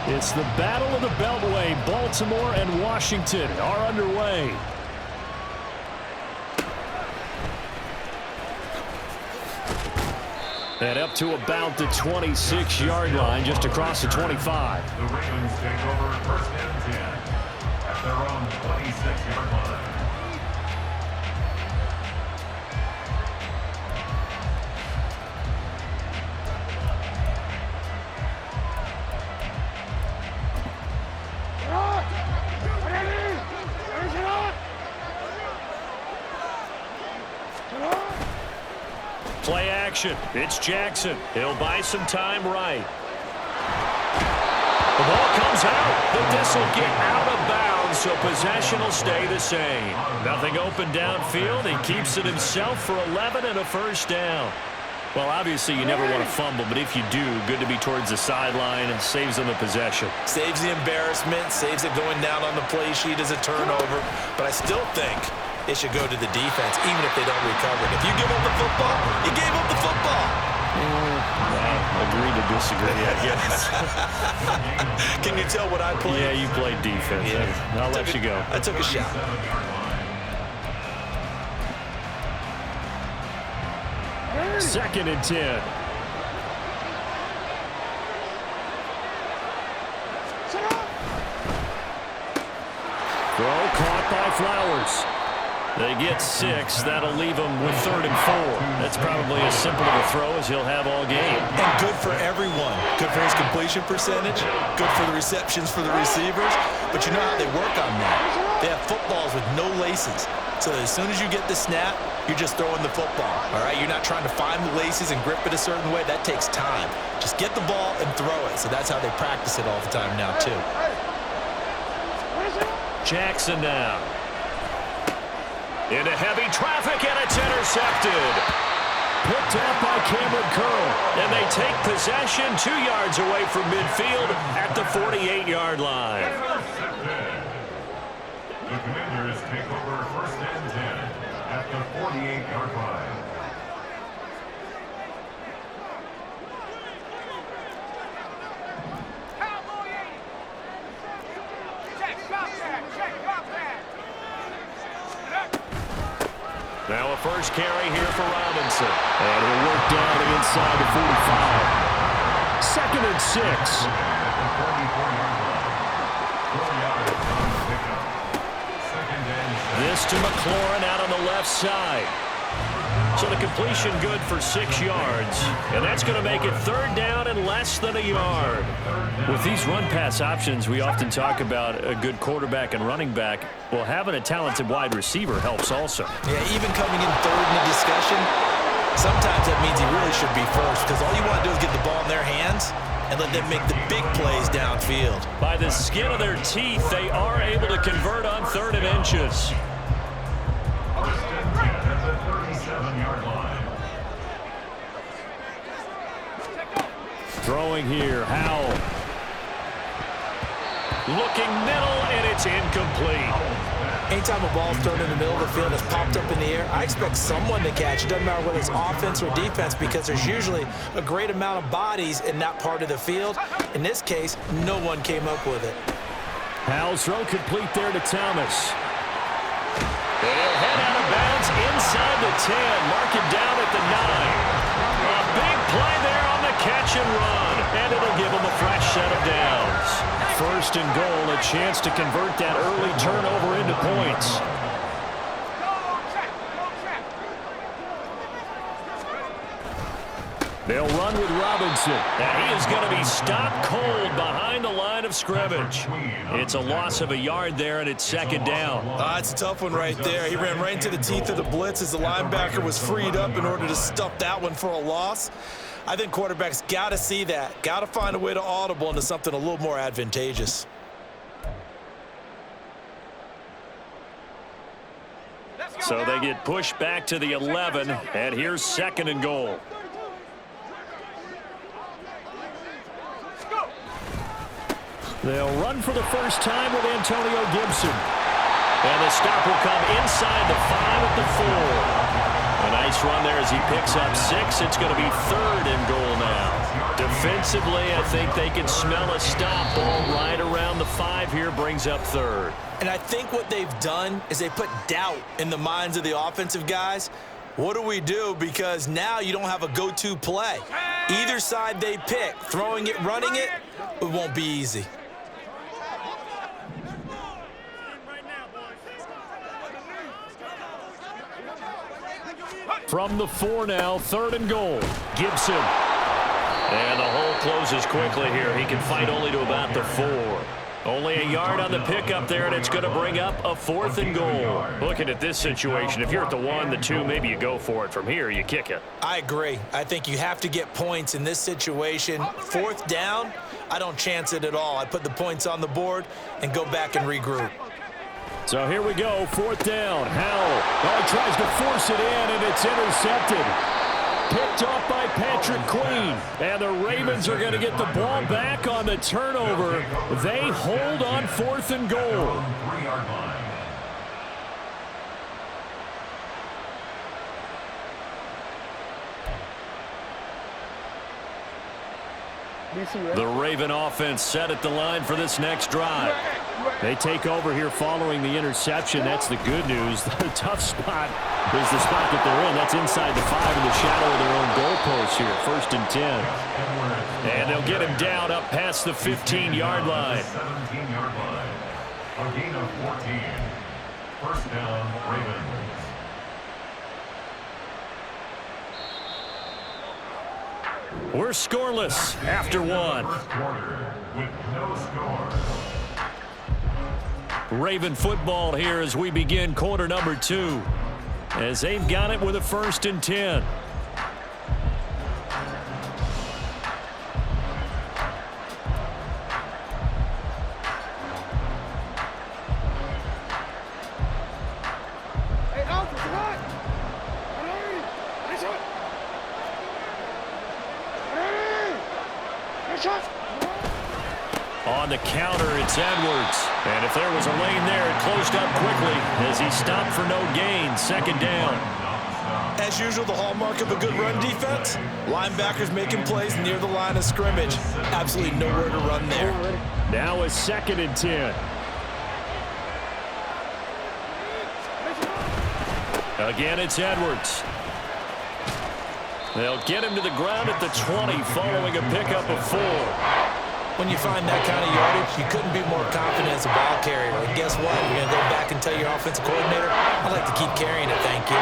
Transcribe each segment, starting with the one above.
It's the Battle of the Beltway. Baltimore and Washington are underway. And up to about the 26-yard line, just across the 25. The Ravens take over first and 10 at their own 26-yard line. Play action. It's Jackson. He'll buy some time right. The ball comes out, but this will get out of bounds, so possession will stay the same. Nothing open downfield. He keeps it himself for 11 and a first down. Well, obviously, you never want to fumble, but if you do, good to be towards the sideline and saves them the possession. Saves the embarrassment, saves it going down on the play sheet as a turnover. But I still think it should go to the defense, even if they don't recover it. If you give up the football, you gave up the football. Agree to disagree, I guess. Can you tell what I played? Yeah, you played defense. Yeah. I'll let you go. I took a shot. Second and 10. Throw caught by Flowers. They get 6. That'll leave them with 3rd and 4. That's probably as simple of a throw as he'll have all game. And good for everyone. Good for his completion percentage. Good for the receptions for the receivers. But you know how they work on that. They have footballs with no laces. So as soon as you get the snap, you're just throwing the football. All right? You're not trying to find the laces and grip it a certain way. That takes time. Just get the ball and throw it. So that's how they practice it all the time now, too. Jackson now. Into heavy traffic, and it's intercepted. Picked up by Cameron Curl. And they take possession 2 yards away from midfield at the 48-yard line. The Commanders take over first and 10 at the 48-yard line. Now a first carry here for Robinson. And he'll work down inside the 45. Second and 6. This to McLaurin out on the left side. So the completion good for 6 yards. And that's going to make it 3rd down and less than a yard. With these run-pass options, we often talk about a good quarterback and running back. Well, having a talented wide receiver helps also. Yeah, even coming in 3rd in the discussion, sometimes that means he really should be first, because all you want to do is get the ball in their hands and let them make the big plays downfield. By the skin of their teeth, they are able to convert on 3rd and inches. Throwing here, Howell. Looking middle, and it's incomplete. Anytime a ball's thrown in the middle of the field, it's popped up in the air, I expect someone to catch it. Doesn't matter whether it's offense or defense, because there's usually a great amount of bodies in that part of the field. In this case, no one came up with it. Howell's throw complete there to Thomas. And he'll head out of bounds inside the 10. Mark it down at the 9. A big play there on the catch and run. And it'll give him a fresh set of downs. 1st and goal, a chance to convert that early turnover into points. They'll run with Robinson. And he is going to be stopped cold behind the line of scrimmage. It's a loss of a yard there, and it's 2nd down. It's a tough one right there. He ran right into the teeth of the blitz as the linebacker was freed up in order to stuff that one for a loss. I think quarterbacks got to see that. Got to find a way to audible into something a little more advantageous. So they get pushed back to the 11, and here's 2nd and goal. They'll run for the first time with Antonio Gibson. And the stop will come inside the 5 at the 4. A nice run there as he picks up 6. It's going to be 3rd and goal now. Defensively, I think they can smell a stop. Ball right around the 5 here, brings up third. And I think what they've done is they put doubt in the minds of the offensive guys. What do we do? Because now you don't have a go-to play. Either side they pick, throwing it, running it, it won't be easy. From the 4 now, 3rd and goal. Gibson. And the hole closes quickly here. He can fight only to about the 4. Only a yard on the pickup there, and it's going to bring up a 4th and goal. Looking at this situation, if you're at the 1, the 2, maybe you go for it. From here, you kick it. I agree. I think you have to get points in this situation. 4th down, I don't chance it at all. I put the points on the board and go back and regroup. So here we go, 4th down. Howell. Oh, he tries to force it in, and it's intercepted. Picked off by Patrick Queen. And the Ravens are going to get the ball back on the turnover. They hold on 4th and goal. The Raven offense set at the line for this next drive. They take over here following the interception. That's the good news. The tough spot is the spot that they're in. That's inside the 5 in the shadow of their own goalpost here. 1st and 10. And they'll get him down up past the 15-yard line. 17-yard line. A gain of 14. 1st down, Ravens. We're scoreless after 1. First quarter with no score. Raven football here as we begin quarter number 2. As they've got it with a 1st and 10. On the counter, it's Edwards. And if there was a lane there, it closed up quickly as he stopped for no gain. 2nd down. As usual, the hallmark of a good run defense, linebackers making plays near the line of scrimmage. Absolutely nowhere to run there. Now a 2nd and 10. Again, it's Edwards. They'll get him to the ground at the 20 following a pickup of 4. When you find that kind of yardage, you couldn't be more confident as a ball carrier. And guess what? You're going to go back and tell your offensive coordinator, I'd like to keep carrying it, thank you.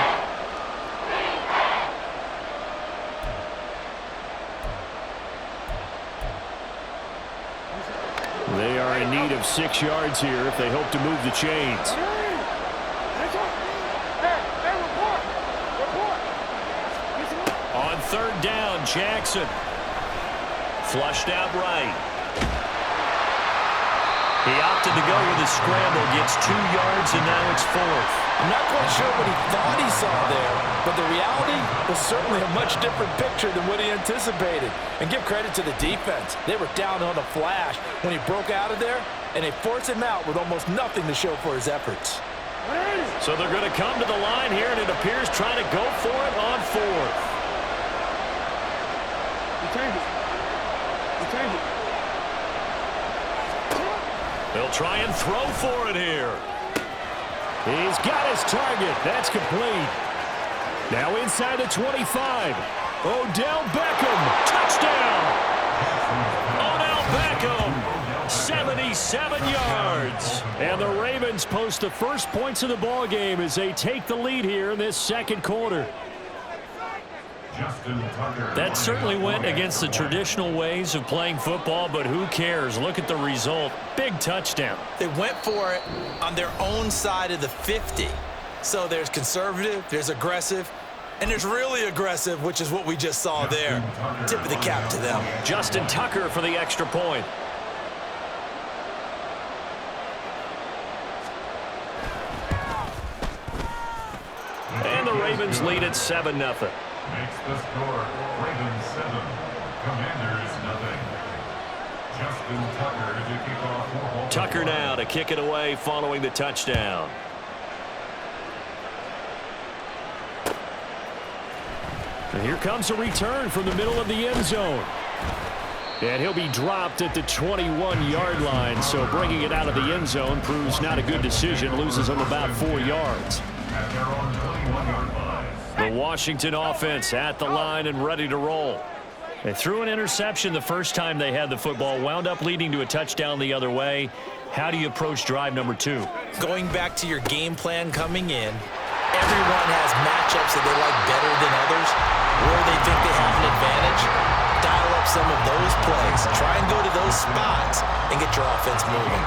They are in need of 6 yards here if they hope to move the chains. On 3rd down, Jackson. Flushed out right. He opted to go with a scramble, gets 2 yards, and now it's 4th. I'm not quite sure what he thought he saw there, but the reality was certainly a much different picture than what he anticipated. And give credit to the defense. They were down on a flash when he broke out of there, and they forced him out with almost nothing to show for his efforts. So they're going to come to the line here, and it appears trying to go for it on 4th. They'll try and throw for it here. He's got his target. That's complete. Now inside the 25. Odell Beckham. Touchdown. Odell Beckham. 77 yards. And the Ravens post the first points of the ball game as they take the lead here in this 2nd quarter. That certainly went against the traditional ways of playing football, but who cares? Look at the result. Big touchdown. They went for it on their own side of the 50. So there's conservative, there's aggressive, and there's really aggressive, which is what we just saw there. Tip of the cap to them. Justin Tucker for the extra point. And the Ravens lead at 7-0. Makes the score Ravens 7, Commanders nothing. Justin Tucker to kick off. Tucker now to kick it away following the touchdown. And here comes a return from the middle of the end zone. And he'll be dropped at the 21-yard line, so bringing it out of the end zone proves not a good decision. Loses him about 4 yards. The Washington offense at the line and ready to roll. They threw an interception the first time they had the football, wound up leading to a touchdown the other way. How do you approach drive number 2? Going back to your game plan coming in, everyone has matchups that they like better than others, where they think they have an advantage. Dial up some of those plays. Try and go to those spots and get your offense moving.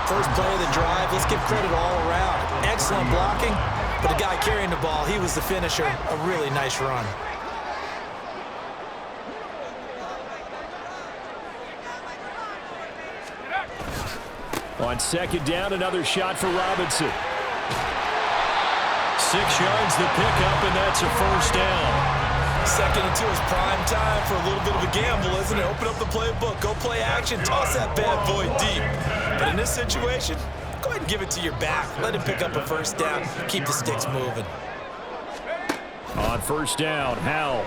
First play of the drive, let's give credit all around. Excellent blocking, but the guy carrying the ball, he was the finisher. A really nice run. On second down, another shot for Robinson. 6 yards the pickup, and that's a first down. Second and 2 is prime time for a little bit of a gamble, isn't it? Open up the playbook, go play action, toss that bad boy deep. But in this situation, go ahead and give it to your back. Let him pick up a first down, keep the sticks moving. On first down, Howell.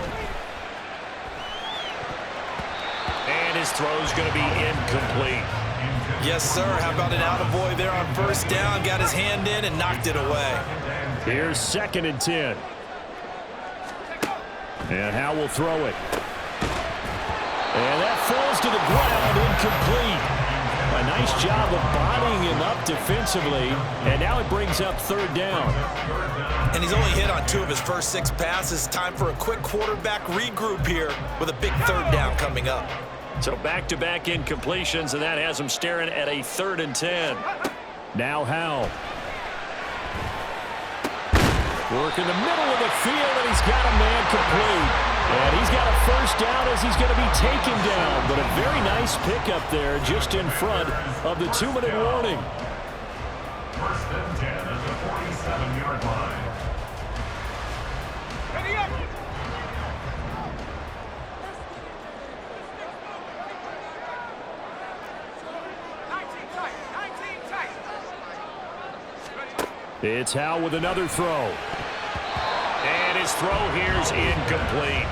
And his throw's going to be incomplete. Yes, sir. How about an attaboy there on first down? Got his hand in and knocked it away. Here's 2nd and 10. And Howell will throw it. And that falls to the ground, incomplete. A nice job of bodying him up defensively, and now it brings up 3rd down. And he's only hit on 2 of his first 6 passes. Time for a quick quarterback regroup here with a big 3rd down coming up. So back-to-back incompletions, and that has him staring at a 3rd and 10. Now Howell. Work in the middle of the field, and he's got a man complete. And he's got a first down as he's going to be taken down. But a very nice pickup there just in front of the 2-minute warning. First and 10 at the 47-yard line. Ready up! It's Howell with another throw. And his throw here is incomplete.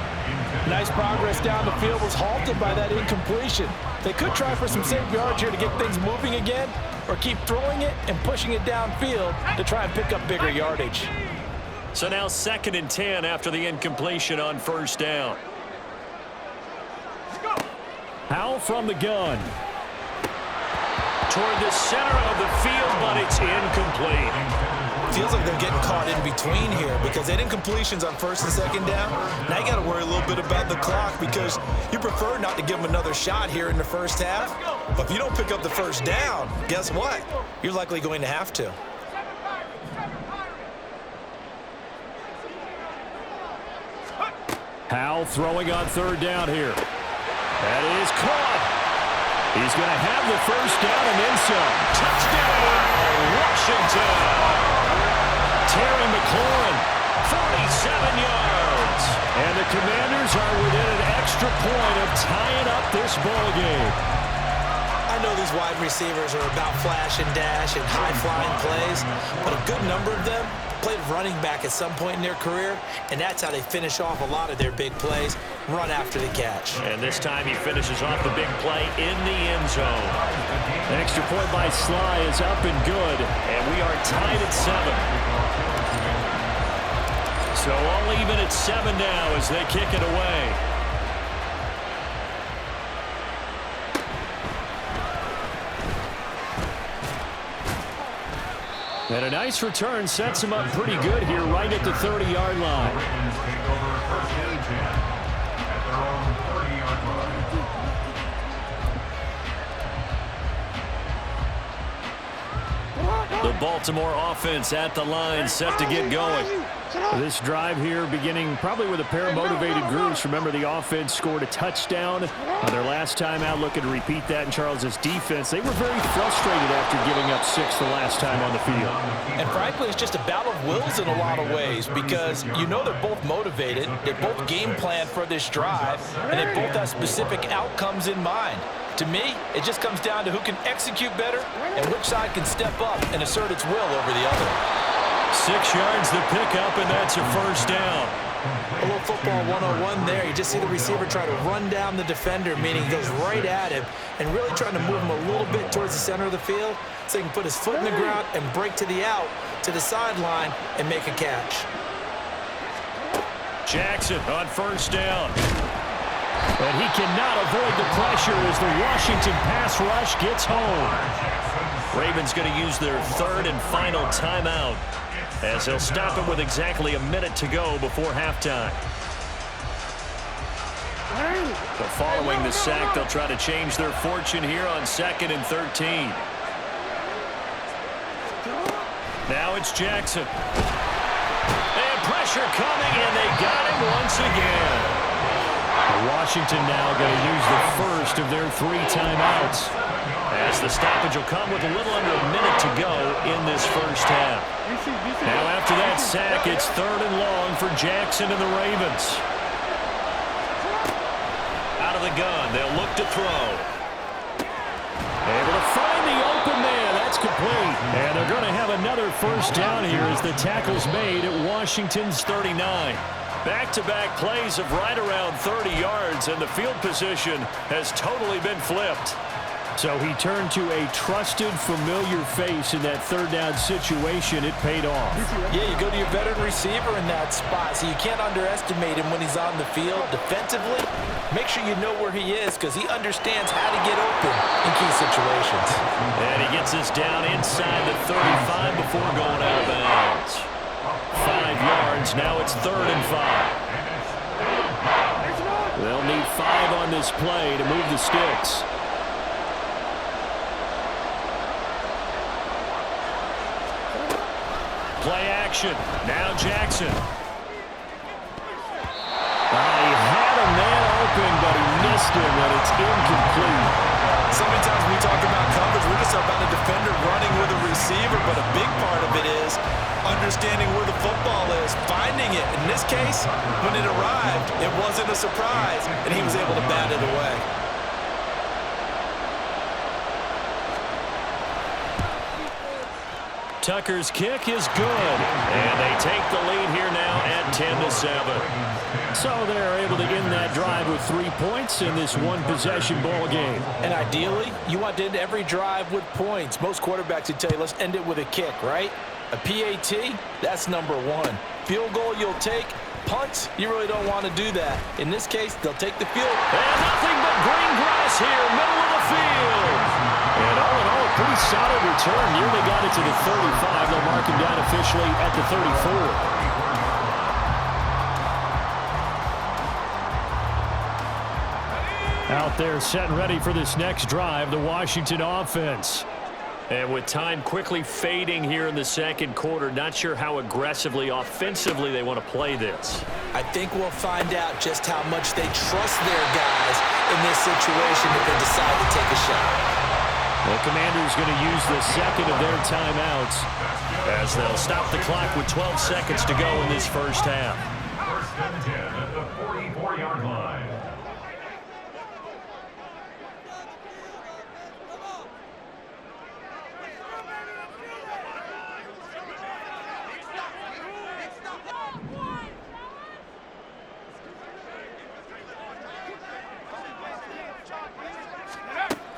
Nice progress down the field was halted by that incompletion. They could try for some safe yards here to get things moving again, or keep throwing it and pushing it downfield to try and pick up bigger yardage. So now 2nd and 10 after the incompletion on first down. Howell from the gun. Toward the center of the field, but it's incomplete. Feels like they're getting caught in between here because they had incompletions on 1st and 2nd down. Now you got to worry a little bit about the clock because you prefer not to give them another shot here in the first half. But if you don't pick up the first down, guess what? You're likely going to have to. Howell throwing on 3rd down here. That is caught. He's going to have the first down and then some. Touchdown, Washington. Terry McLaurin, 47 yards. And the Commanders are within an extra point of tying up this ball game. I know these wide receivers are about flash and dash and high-flying plays, but a good number of them played running back at some point in their career, and that's how they finish off a lot of their big plays, run after the catch. And this time he finishes off the big play in the end zone. The extra point by Sly is up and good, and we are tied at 7. So all even at 7 now as they kick it away. And a nice return sets him up pretty good here right at the 30-yard line. Ravens take over 1st and 10 at their own 30-yard line. The Baltimore offense at the line, set to get going. This drive here beginning probably with a pair of motivated groups. Remember, the offense scored a touchdown on their last time out, looking to repeat that in Charles's defense. They were very frustrated after giving up 6 the last time on the field. And frankly, it's just a battle of wills in a lot of ways because you know they're both motivated, they both game plan for this drive, and they both have specific outcomes in mind. To me, it just comes down to who can execute better and which side can step up and assert its will over the other. 6 yards the pickup, and that's a first down. A little football 101 there. You just see the receiver try to run down the defender, meaning he goes right at him and really trying to move him a little bit towards the center of the field so he can put his foot in the ground and break to the out, to the sideline, and make a catch. Jackson on first down. But he cannot avoid the pressure as the Washington pass rush gets home. Ravens going to use their third and final timeout as they'll stop it with exactly a minute to go before halftime. So following the sack, they'll try to change their fortune here on 2nd and 13. Now it's Jackson. And pressure coming, and they got him once again. Washington now going to use the first of their 3 timeouts, as the stoppage will come with a little under a minute to go in this first half. Now after that sack, it's 3rd and long for Jackson and the Ravens. Out of the gun, they'll look to throw. Able to find the open man. That's complete. And they're going to have another first down here as the tackle's made at Washington's 39. Back-to-back plays of right around 30 yards, and the field position has totally been flipped. So he turned to a trusted, familiar face in that 3rd down situation. It paid off. Yeah, you go to your veteran receiver in that spot, so you can't underestimate him when he's on the field defensively. Make sure you know where he is because he understands how to get open in key situations. And he gets us down inside the 35 before going out of bounds. 5 yards. Now it's 3rd and 5. They'll need 5 on this play to move the sticks. Play action. Now Jackson. He had a man open, but he missed him, and it's incomplete. So many times when we talk about coverage, we're just about a defender running with a receiver, but a big part of it is understanding where the football is, finding it. In this case, when it arrived, it wasn't a surprise, and he was able to bat it away. Tucker's kick is good, and they take the lead here now at 10-7. So they're able to end that drive with 3 points in this one-possession ball game. And ideally, you want to end every drive with points. Most quarterbacks would tell you, let's end it with a kick, right? A PAT, that's number 1. Field goal you'll take. Punts, you really don't want to do that. In this case, they'll take the field. And nothing but green grass here, middle of the field. And all in all, a pretty solid return. Nearly got it to the 35. They'll mark him down officially at the 34. Out there set and ready for this next drive, the Washington offense. And with time quickly fading here in the second quarter, not sure how aggressively, offensively they want to play this. I think we'll find out just how much they trust their guys in this situation if they decide to take a shot. The Commanders going to use the second of their timeouts as they'll stop the clock with 12 seconds to go in this first half. 1st and 10 at the 44-yard line.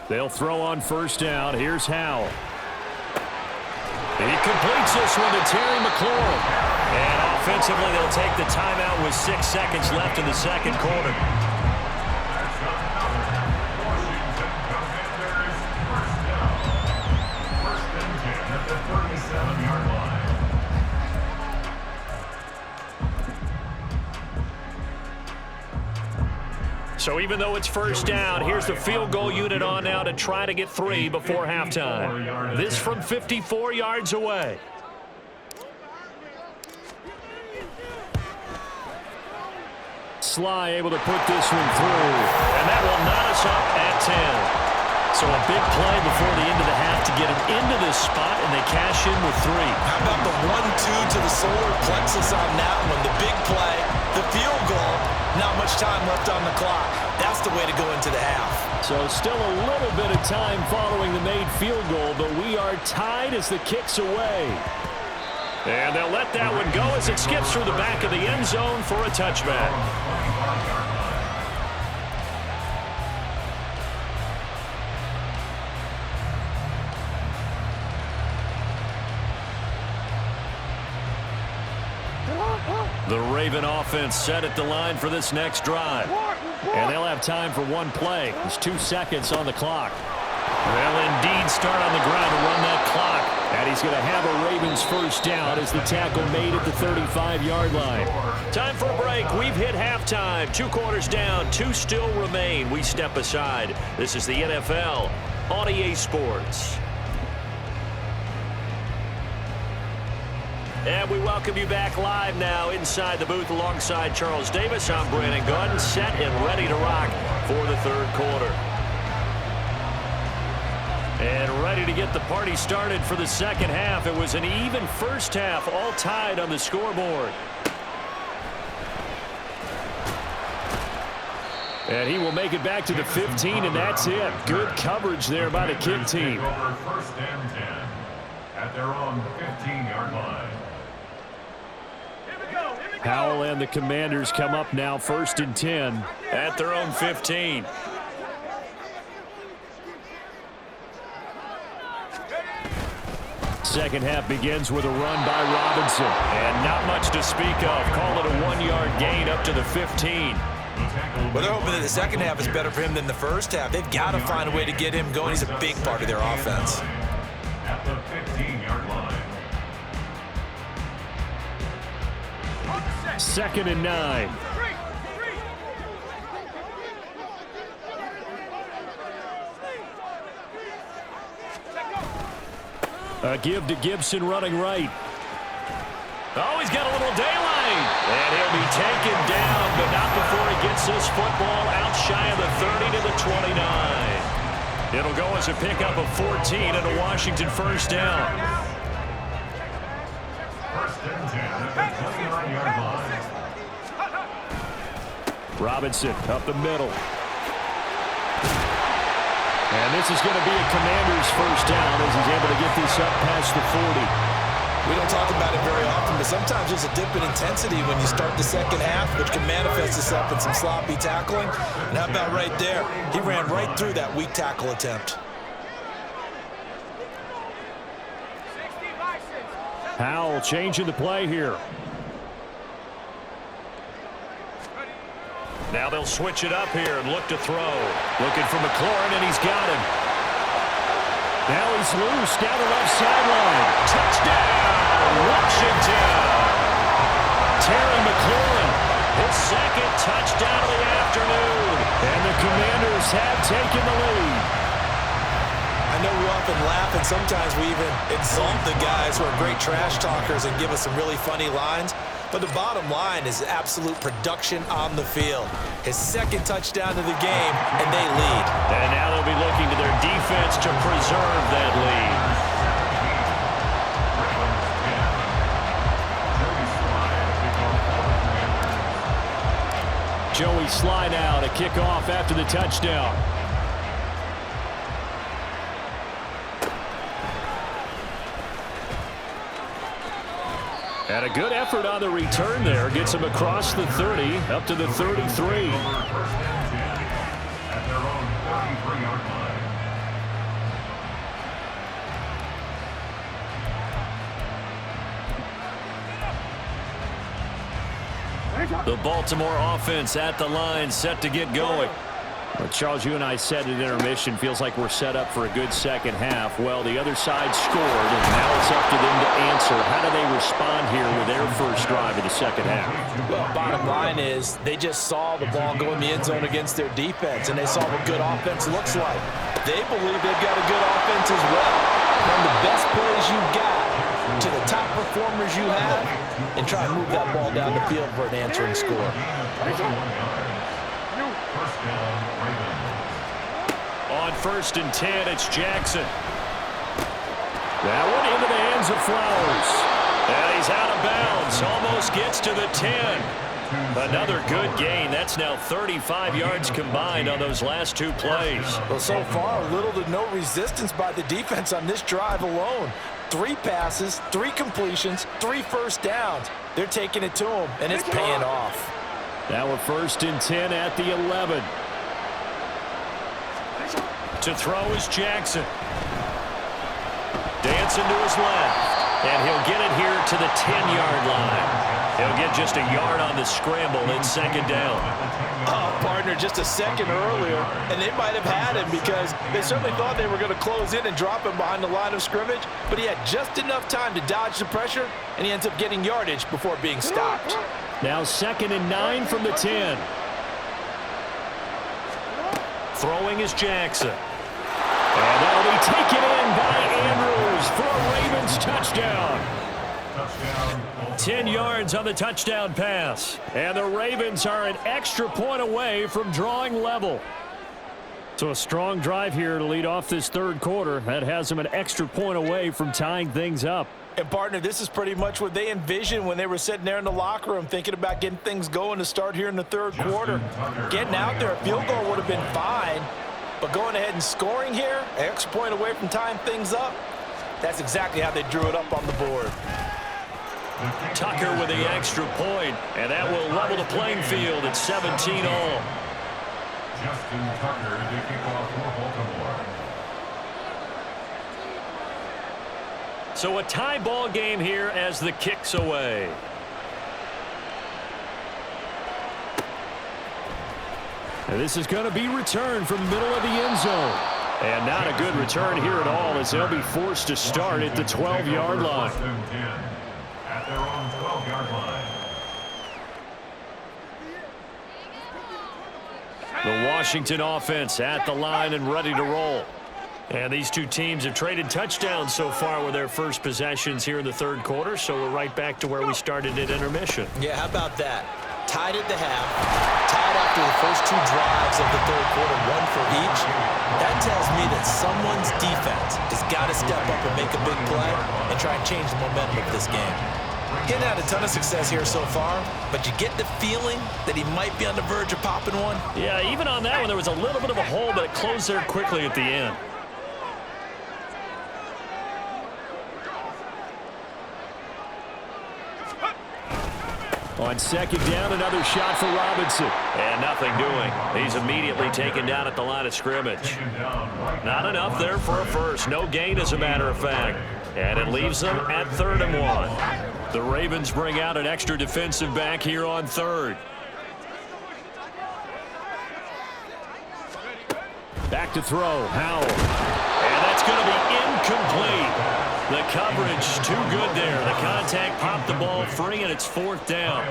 They'll throw on first down. Here's Howell. He completes this one to Terry McLaurin. And offensively, they'll take the timeout with 6 seconds left in the second quarter. So even though it's first down, here's the field goal unit on now to try to get 3 before halftime. This from 54 yards away. Sly able to put this one through, and that will knot us up at 10. So a big play before the end of the half to get him into this spot, and they cash in with 3. How about the 1-2 to the solar plexus on that one? The big play, the field goal, not much time left on the clock. That's the way to go into the half. So still a little bit of time following the made field goal, but we are tied as the kick's away. And they'll let that one go as it skips through the back of the end zone for a touchback. The Raven offense set at the line for this next drive. And they'll have time for one play. There's 2 seconds on the clock. They'll indeed start on the ground to run that clock. And he's going to have a Ravens first down as the tackle made at the 35-yard line. Time for a break. We've hit halftime. 2 quarters down. 2 still remain. We step aside. This is the NFL on EA Sports. And we welcome you back live now inside the booth alongside Charles Davis. I'm Brandon Gunn, set and ready to rock for the third quarter. And ready to get the party started for the second half. It was an even first half, all tied on the scoreboard. And he will make it back to the 15, and that's it. Good coverage there by the kick team. First and 10 at their own 15-yard line. Howell and the Commanders come up now first and 10 at their own 15. Second half begins with a run by Robinson. And not much to speak of. Call it a 1-yard gain up to the 15. Well, they're hoping that the second half is better for him than the first half. They've got to find a way to get him going. He's a big part of their offense. At the 15-yard line. Second and 9. A give to Gibson running right. Oh, he's got a little daylight. And he'll be taken down, but not before he gets this football out shy of the 30 to the 29. It'll go as a pickup of 14 and a Washington first down. First and 10 at the 29-yard line. Robinson up the middle. And this is going to be a Commander's first down as he's able to get this up past the 40. We don't talk about it very often, but sometimes there's a dip in intensity when you start the second half, which can manifest itself in some sloppy tackling. And how about right there? He ran right through that weak tackle attempt. Howell changing the play here. Now they'll switch it up here and look to throw. Looking for McLaurin, and he's got him. Now he's loose down the left sideline. Touchdown, Washington. Terry McLaurin, his second touchdown of the afternoon. And the Commanders have taken the lead. I know we often laugh, and sometimes we even insult the guys who are great trash talkers and give us some really funny lines. But the bottom line is absolute production on the field. His second touchdown of the game, and they lead. And now they'll be looking to their defense to preserve that lead. Joey Sly now to kick off after the touchdown. And a good effort on the return there. Gets him across the 30, up to the 33. First and 10 at their own 33-yard line. The Baltimore offense at the line, set to get going. Well, Charles, you and I said at intermission, feels like we're set up for a good second half. Well, the other side scored, and now it's up to them to answer. How do they respond here with their first drive of the second half? Well, bottom line is they just saw the ball go in the end zone against their defense, and they saw what good offense looks like. They believe they've got a good offense as well. From the best plays you've got to the top performers you have, and try to move that ball down the field for an answering score. On first and 10, it's Jackson. That one into the hands of Flowers. And he's out of bounds. Almost gets to the 10. Another good gain. That's now 35 yards combined on those last 2 plays. Well, so far, little to no resistance by the defense on this drive alone. 3 passes, 3 completions, 3 first downs. They're taking it to him, and it's paying off. Now we're 1st and 10 at the 11. To throw is Jackson. Dancing to his left, and he'll get it here to the 10-yard line. He'll get just a yard on the scramble in 2nd down. Oh, partner, just a second earlier, and they might have had him because they certainly thought they were going to close in and drop him behind the line of scrimmage, but he had just enough time to dodge the pressure, and he ends up getting yardage before being stopped. Now 2nd and 9 from the 10. Throwing is Jackson. And that'll be taken in by Andrews for a Ravens touchdown. 10 yards on the touchdown pass. And the Ravens are an extra point away from drawing level. So a strong drive here to lead off this 3rd quarter. That has them an extra point away from tying things up. And, partner, this is pretty much what they envisioned when they were sitting there in the locker room thinking about getting things going to start here in the 3rd quarter. Getting out there, a field goal would have been fine. But going ahead and scoring here, an extra point away from tying things up, that's exactly how they drew it up on the board. Tucker with the extra point, and that will level the playing field at 17 all. Justin Tucker to kick off for Baltimore. So a tie ball game here as the kick's away. And this is going to be returned from the middle of the end zone. And not a good return here at all as they'll be forced to start at the 12-yard line. At their own 12-yard line. The Washington offense at the line and ready to roll. And these two teams have traded touchdowns so far with their first possessions here in the 3rd quarter, so we're right back to where we started at intermission. Yeah, how about that? Tied at the half, tied after the first 2 drives of the 3rd quarter, 1 for each. That tells me that someone's defense has got to step up and make a big play and try and change the momentum of this game. Getting had a ton of success here so far, but you get the feeling that he might be on the verge of popping one. Yeah, even on that one, there was a little bit of a hole, but it closed there quickly at the end. On 2nd down, another shot for Robinson. And nothing doing. He's immediately taken down at the line of scrimmage. Not enough there for a first. No gain, as a matter of fact. And it leaves them at 3rd and 1. The Ravens bring out an extra defensive back here on 3rd. Back to throw. Howell. And that's going to be incomplete. The coverage too good there. The contact popped the ball free, and it's 4th down.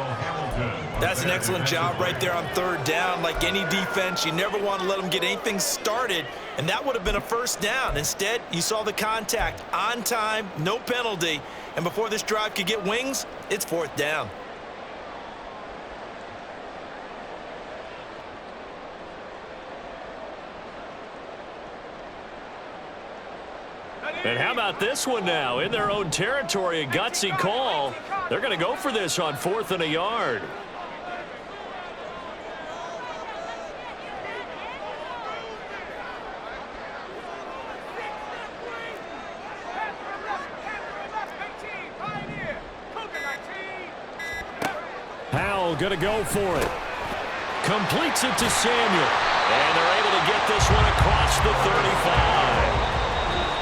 That's an excellent job right there on 3rd down. Like any defense, you never want to let them get anything started, and that would have been a 1st down. Instead, you saw the contact on time, no penalty, and before this drive could get wings, it's 4th down. And how about this one now? In their own territory, a gutsy call. They're going to go for this on 4th and a yard. Howell going to go for it. Completes it to Samuel. And they're able to get this one across the 35.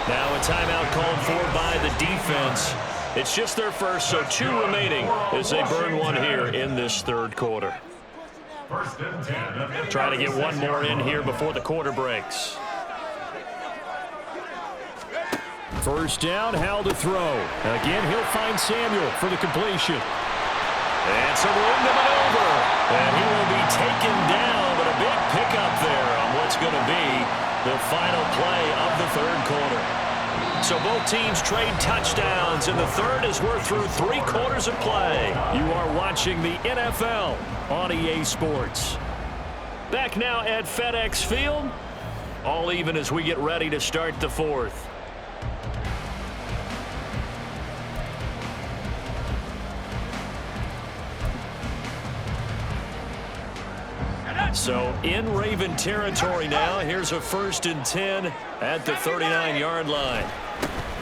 Now a timeout called for by the defense. It's just their first, so 2 remaining as they burn one here in this 3rd quarter. 1st and 10. Trying to get one more in here before the quarter breaks. 1st down, Howell to throw. Again, he'll find Samuel for the completion. And some room to maneuver. And he will be taken down, but a big pickup there on what's going to be the final play of the 3rd quarter. So both teams trade touchdowns, and the 3rd as we're through 3 quarters of play. You are watching the NFL on EA Sports. Back now at FedEx Field. All even as we get ready to start the 4th. So in Raven territory now. Here's a 1st and 10 at the 39-yard line.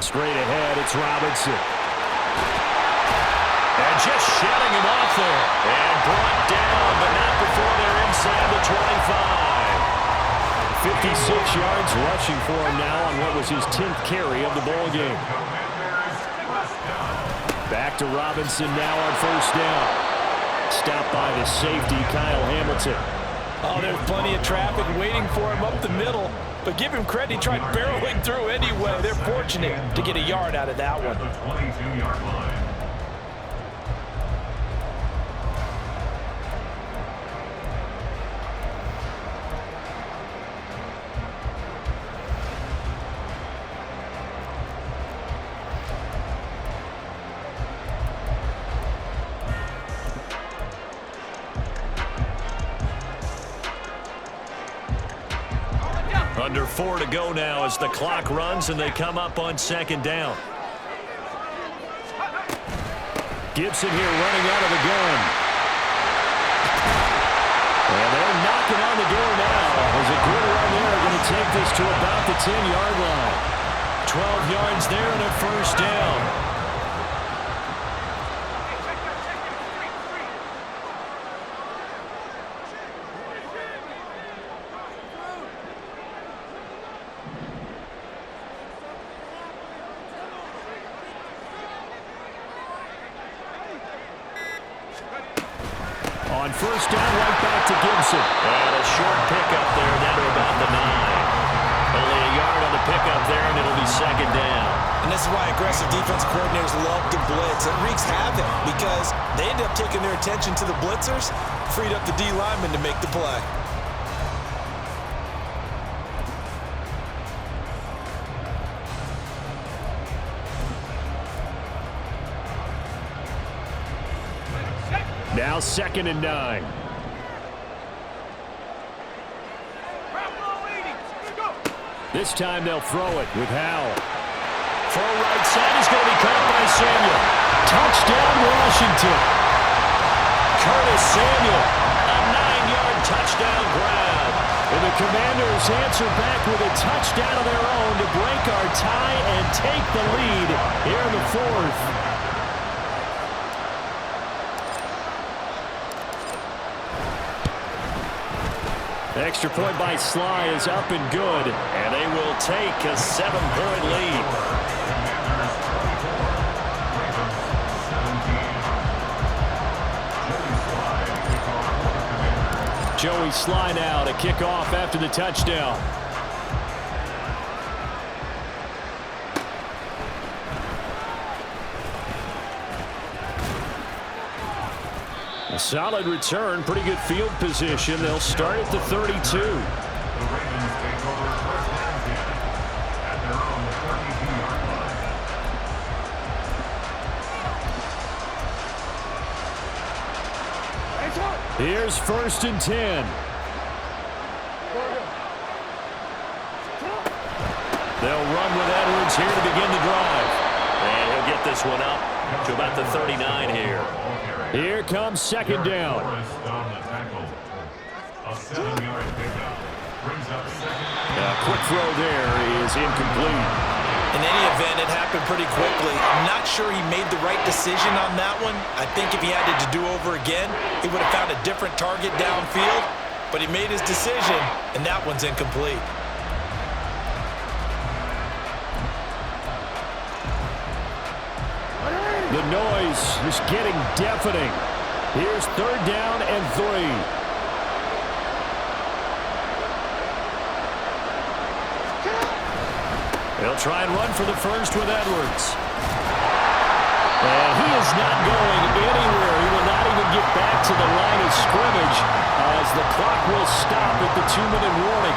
Straight ahead, it's Robinson. And just shutting him off there. And brought down, but not before they're inside the 25. 56 yards rushing for him now on what was his 10th carry of the ball game. Back to Robinson now on first down. Stopped by the safety, Kyle Hamilton. Oh, there's plenty of traffic waiting for him up the middle. But give him credit, he tried barreling through anyway. They're fortunate to get a yard out of that one. The 22-yard line. Under 4 to go now as the clock runs and they come up on second down. Gibson here running out of the gun. And they're knocking on the door now. As a good run there, going to take this to about the 10-yard line. 12 yards there and a first down. On first down, right back to Gibson. And a short pickup there down to about the 9. Only a yard on the pickup there, and it'll be second down. And this is why aggressive defense coordinators love to blitz. It wreaks havoc because they end up taking their attention to the blitzers, freed up the D lineman to make the play. Now second and 9. This time they'll throw it with Howell. Throw right side is going to be caught by Samuel. Touchdown, Washington. Curtis Samuel, a 9-yard touchdown grab. And the Commanders answer back with a touchdown of their own to break our tie and take the lead here in the 4th. Extra point by Sly is up and good, and they will take a 7-point lead. Joey Sly now to kick off after the touchdown. A solid return, pretty good field position. They'll start at the 32. The Ravens take over first and 10 at their own 32-yard line. Here's first and 10. They'll run with Edwards here to begin the drive. And he'll get this one up to about the 39 here. Here comes second down. On the tackle. A 7-yard pickup brings up second. A quick throw there is incomplete. In any event, it happened pretty quickly. I'm not sure he made the right decision on that one. I think if he had it to do over again, he would have found a different target downfield. But he made his decision, and that one's incomplete. The noise is getting deafening. Here's third down and 3. They'll try and run for the first with Edwards. And he is not going anywhere. He will not even get back to the line of scrimmage as the clock will stop at the 2-minute warning.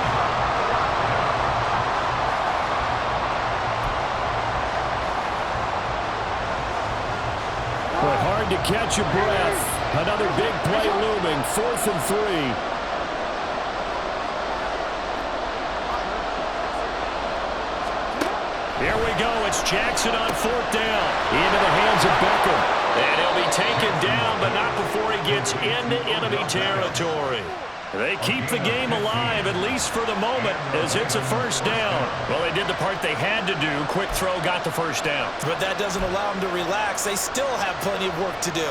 But hard to catch your breath. Another big play looming. 4th and 3. Here we go. It's Jackson on 4th down. Into the hands of Beckham. And he'll be taken down, but not before he gets into enemy territory. They keep the game alive, at least for the moment, as it's a first down. Well, they did the part they had to do. Quick throw got the first down. But that doesn't allow them to relax. They still have plenty of work to do.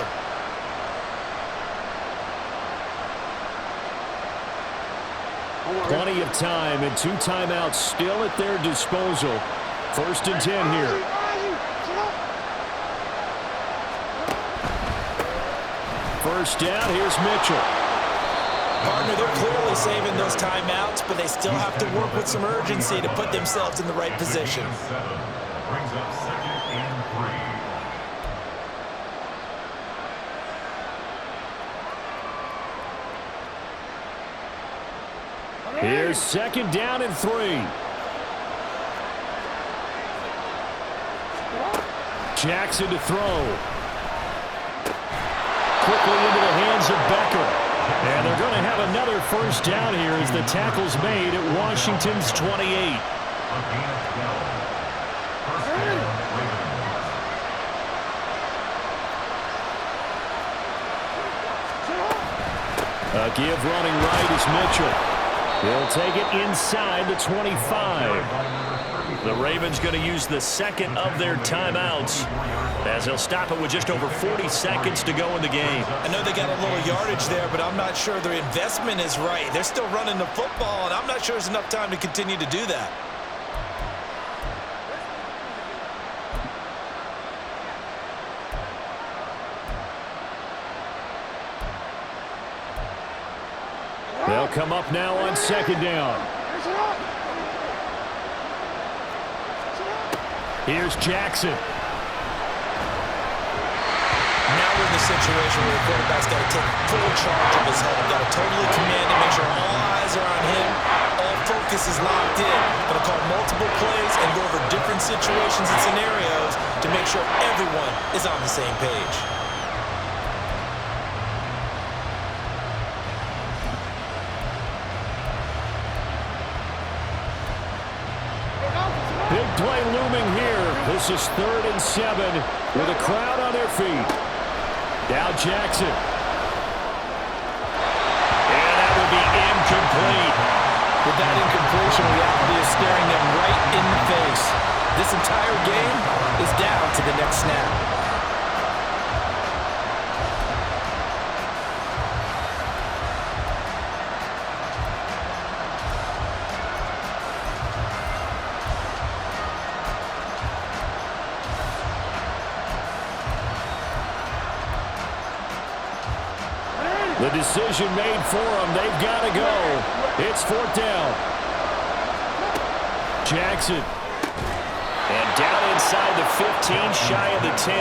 Plenty of time and 2 timeouts still at their disposal. 1st and 10 here. First down, here's Mitchell. Partner, they're clearly saving those timeouts, but they still have to work with some urgency to put themselves in the right position. Brings up 2nd and 3. Here's 2nd down and 3. Jackson to throw. Quickly into the hands of Becker. And they're going to have another first down here as the tackle's made at Washington's 28. A give running right is Mitchell. He'll take it inside the 25. The Ravens going to use the 2nd of their timeouts as he'll stop it with just over 40 seconds to go in the game. I know they got a little yardage there, but I'm not sure their investment is right. They're still running the football, and I'm not sure there's enough time to continue to do that. They'll come up now on 2nd down. Here's Jackson. Now we're in the situation where the quarterback's got to take full charge of his head. Got to totally command it, make sure all eyes are on him. All focus is locked in. Going to call multiple plays and go over different situations and scenarios to make sure everyone is on the same page. Big play looming here. This is 3rd and 7 with a crowd on their feet. Now Jackson. And that would be incomplete. With that incompletion, reality is staring them right in the face. This entire game is down to the next snap. The decision made for them. They've got to go. It's 4th down. Jackson. And down inside the 15, shy of the 10.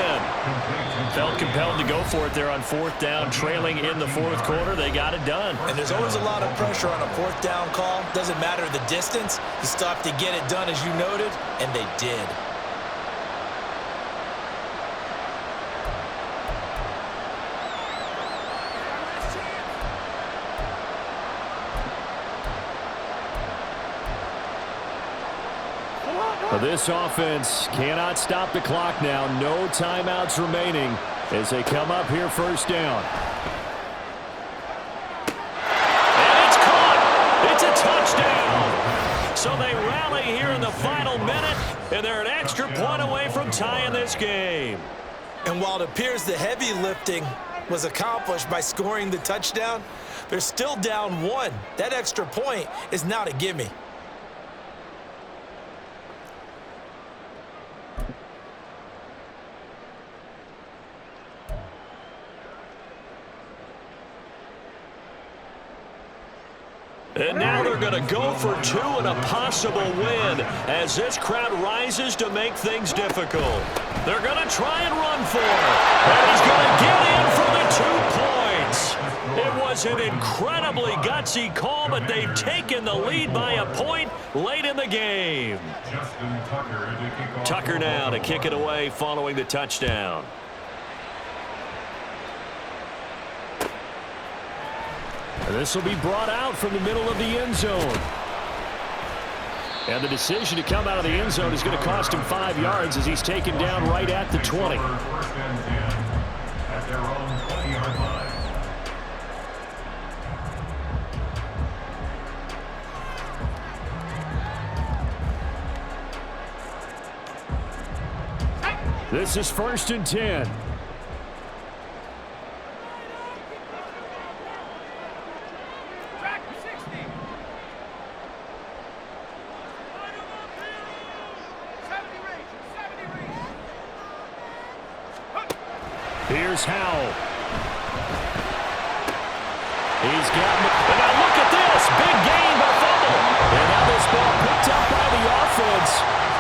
Felt compelled to go for it there on 4th down, trailing in the 4th quarter. They got it done. And there's always a lot of pressure on a 4th down call. Doesn't matter the distance. You still have to get it done, as you noted, and they did. This offense cannot stop the clock now. No timeouts remaining as they come up here 1st down. And it's caught. It's a touchdown. So they rally here in the final minute, and they're an extra point away from tying this game. And while it appears the heavy lifting was accomplished by scoring the touchdown, they're still down 1. That extra point is not a gimme. And now they're going to go for 2 and a possible win as this crowd rises to make things difficult. They're going to try and run for it. And he's going to get in for the 2 points. It was an incredibly gutsy call, but they've taken the lead by a point late in the game. Tucker now to kick it away following the touchdown. This will be brought out from the middle of the end zone. And the decision to come out of the end zone is going to cost him 5 yards as he's taken down right at the 20. This is 1st and 10. Here's Howell. He's got him. And now look at this. Big gain by fumble. And now this ball picked up by the offense.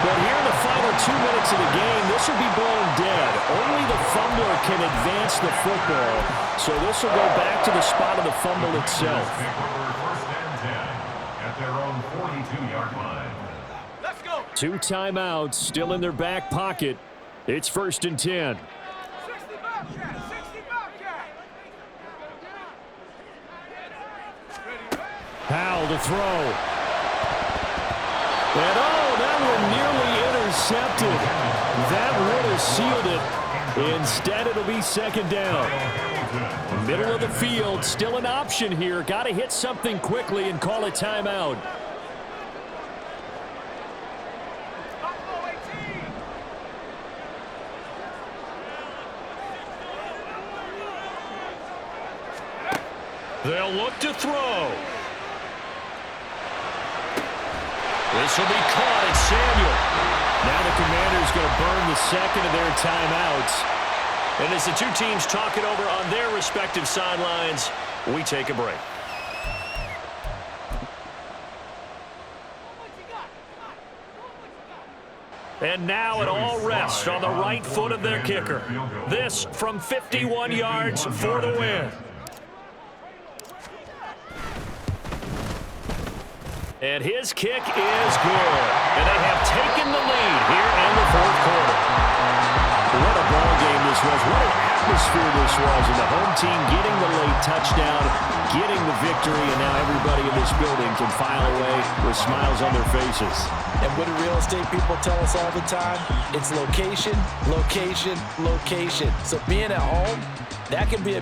But here in the final 2 minutes of the game, this will be blown dead. Only the fumbler can advance the football. So this will go back to the spot of the fumble itself. First and 10 at their own 42-yard line. Let's go. 2 timeouts still in their back pocket. It's 1st and 10. Howell to throw. And that one nearly intercepted. That would have sealed it. Instead, it'll be 2nd down. Middle of the field, still an option here. Got to hit something quickly and call a timeout. They'll look to throw. This will be caught at Samuel. Now the Commanders going to burn the 2nd of their timeouts. And as the two teams talk it over on their respective sidelines, we take a break. And now it all rests on the right foot of their kicker. This from 51 yards for the win. And his kick is good. And they have taken the lead here in the 4th quarter. What a ball game this was. What an atmosphere this was. And the home team getting the late touchdown, getting the victory, and now everybody in this building can file away with smiles on their faces. And what do real estate people tell us all the time? It's location, location, location. So being at home, that can be a